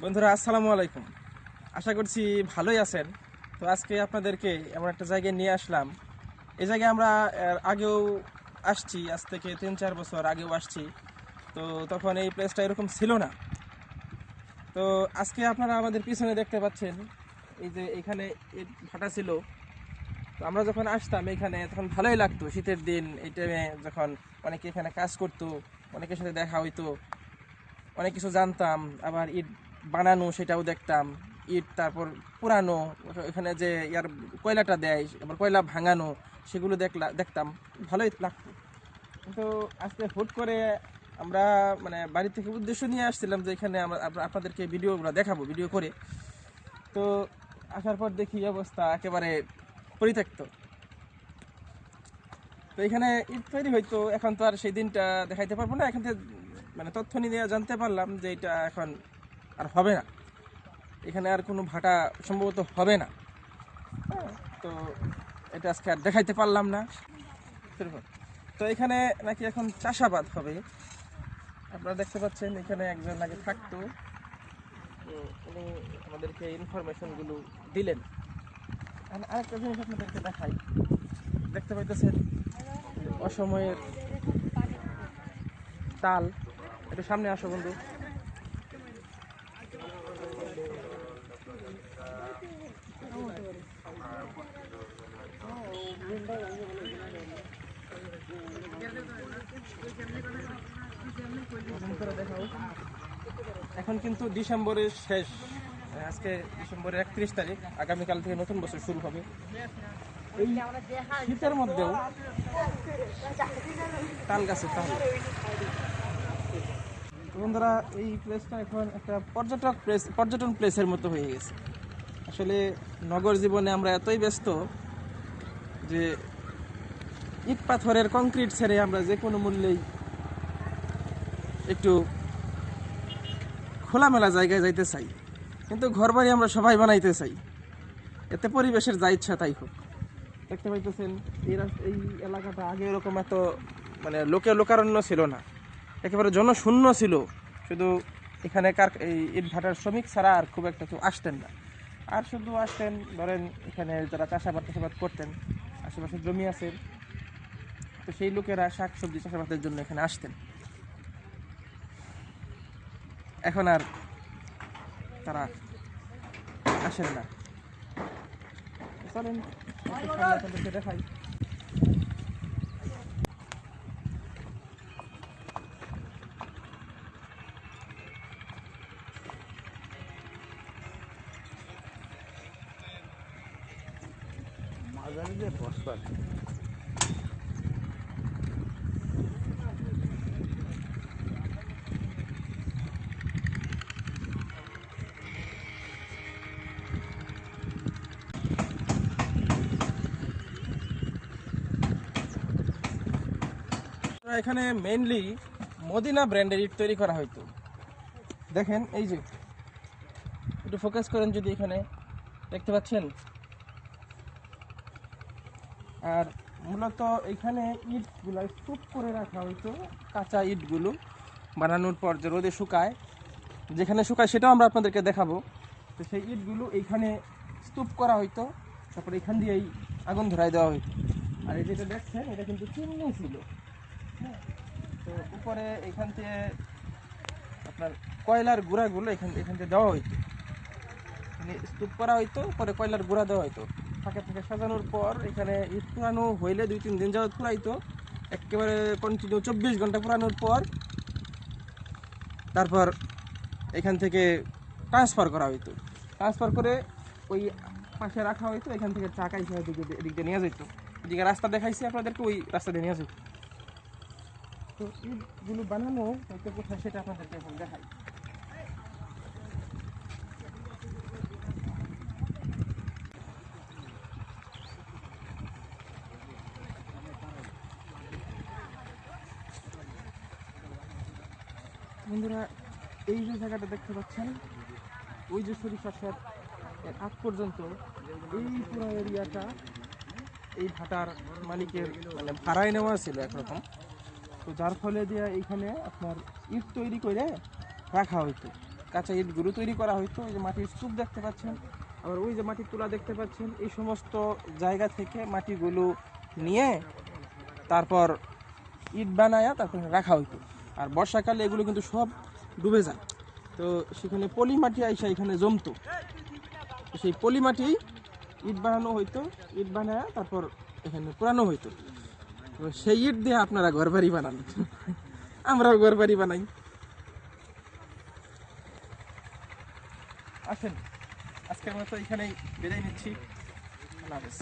বন্ধুরা আসসালামু আলাইকুম। আশা করছি ভালোই আছেন। তো আজকে আপনাদেরকে এমন একটা জায়গায় নিয়ে আসলাম। এই জায়গায় আমরা আগেও আসছি, আজ থেকে 3-4 বছর আগেও আসছি। তো তখন এই প্লেসটা এরকম ছিল না। তো আজকে আপনারা আমাদের পিছনে দেখতে পাচ্ছেন এই যে এখানে ইট ভাটা ছিল। তো আমরা যখন আসতাম এখানে তখন ভালোই লাগতো, শীতের দিন এই টাইমে যখন অনেকে এখানে কাজ করতো, অনেকের সাথে দেখা হইতো, অনেক কিছু জানতাম। আবার ইট বানানো সেটাও দেখতাম। ইট তারপর পুরানো, এখানে যে ইয়ার কয়লাটা দেয়, আবার কয়লা ভাঙানো, সেগুলো দেখতাম, ভালোই লাগতো। কিন্তু আজকে হুট করে আমরা মানে বাড়ি থেকে উদ্দেশ্য নিয়ে আসছিলাম যে এখানে আমরা আপনাদেরকে ভিডিওগুলো দেখাবো, ভিডিও করে। তো আসার পর দেখি অবস্থা একেবারে পরিত্যক্ত। তো এখানে ইট তৈরি হইতো, এখন তো আর সেই দিনটা দেখাইতে পারবো না। এখান থেকে মানে তথ্য নিয়ে জানতে পারলাম যে এটা এখন আর হবে না, এখানে আর কোনো ভাটা সম্ভবত হবে না। হ্যাঁ, তো এটা আজকে আর দেখাইতে পারলাম না। তো এখানে নাকি এখন চাষাবাদ হবে। আপনারা দেখতে পাচ্ছেন এখানে একজন নাকি থাকতো, তো উনি আমাদেরকে ইনফরমেশনগুলো দিলেন। আরেকটা জিনিস আপনাদেরকে দেখাই, দেখতে পাইতেছেন অসময়ের তাল। একটু সামনে আসো বন্ধু। এখন কিন্তু ডিসেম্বরের শেষ, আজকে ডিসেম্বরের 31 তারিখ, আগামীকাল থেকে নতুন বছর শুরু হবে। এই শীতের মধ্যেও তাল গাছে তাল। বন্ধুরা, এই প্লেসটা এখন একটা পর্যটন প্লেসের মতো হয়ে গেছে। আসলে নগর জীবনে আমরা এতই ব্যস্ত যে ইট পাথরের কংক্রিট ছেড়ে আমরা যে কোনো মূল্যেই একটু খোলামেলা জায়গায় যাইতে চাই, কিন্তু ঘরবাড়ি আমরা সবাই বানাইতে চাই, এতে পরিবেশের যা ইচ্ছা তাই হোক। দেখতে পাইতেছেন এই এলাকাটা আগে এরকম এত মানে লোকারণ্য ছিল না, একেবারে জনশূন্য ছিল। শুধু এখানে এই ইট ভাটার শ্রমিক ছাড়া আর খুব একটা কেউ আসতেন না। আর শুধু আসতেন ধরেন এখানে যারা চাষাবাদ করতেন, আশেপাশে জমি আছে, তো সেই লোকেরা শাকসবজি চাষাবাদের জন্য এখানে আসতেন। এখন আর তারা আসেন না। চলেন আপনাদেরকে দেখাই। এখানে মেইনলি মদিনা ব্র্যান্ডের ইট তৈরি করা হয়তো। দেখেন এই যে, একটু ফোকাস করেন যদি, এখানে দেখতে পাচ্ছেন। আর মূলত এখানে ইটগুলো স্তূপ করে রাখা হয়তো, কাঁচা ইটগুলো বানানোর পর যে রোদে শুকায়, যেখানে শুকায় সেটাও আমরা আপনাদেরকে দেখাবো। তো সেই ইটগুলো এইখানে স্তূপ করা হইতো, তারপরে এখান দিয়েই আগুন ধরাই দেওয়া হইতো। আর এই যেটা দেখছেন এটা কিন্তু চিমনি ছিল। হ্যাঁ, তো উপরে এখান থেকে আপনার কয়লার গুঁড়াগুলো এখান থেকে দেওয়া হইতো, মানে স্তূপ করা হইতো, পরে কয়লার গুঁড়া দেওয়া হইতো। ফাঁকে ফাঁকে সাজানোর পর এখানে ইট পুরানো হইলে 2-3 দিন যাওয়ার পুরাইতো, একেবারে কন্টিনিউ 24 ঘন্টা পুরানোর পর তারপর এখান থেকে ট্রান্সফার করা হইতো। ট্রান্সফার করে ওই পাশে রাখা হইতো, এখান থেকে চাকা হিসেবে এদিক দিয়ে নিয়ে যেত। এদিকে রাস্তা দেখাইছি আপনাদেরকে, ওই রাস্তা দিয়ে নিয়ে যেত। তো ইটগুলো বানানো হয়তো কোথায় সেটা আপনাদেরকে এখন দেখাই। বন্ধুরা, এই যে জায়গাটা দেখতে পাচ্ছেন, ওই যে সরিষার ক্ষেত, এর আগ পর্যন্ত এই পুরো এরিয়াটা এই ভাটার মালিকের মানে ভাড়ায় নেওয়া ছিল একরকম। তো যার ফলে দিয়ে এইখানে আপনার ইট তৈরি করে রাখা হইতো। কাঁচা ইটগুলো তৈরি করা হতো। ওই যে মাটির স্তূপ দেখতে পাচ্ছেন, আবার ওই যে মাটির তুলা দেখতে পাচ্ছেন, এই সমস্ত জায়গা থেকে মাটিগুলো নিয়ে তারপর ইট বানায়া তারপর রাখা হইতো। আর বর্ষাকালে এগুলো কিন্তু সব ডুবে যায়, তো সেখানে পলি মাটি আইসা এখানে জমতো। তো সেই পলি মাটি ইট বানানো হইতো, ইট বানায়া তারপর এখানে পুরানো হইতো। তো সেই ইট দিয়ে আপনারা ঘর বাড়ি বানান, আমরাও ঘর বাড়ি বানাই। আসেন, আজকের মতো এখানেই বিদায় নিচ্ছি। আল্লাহ হাফেজ।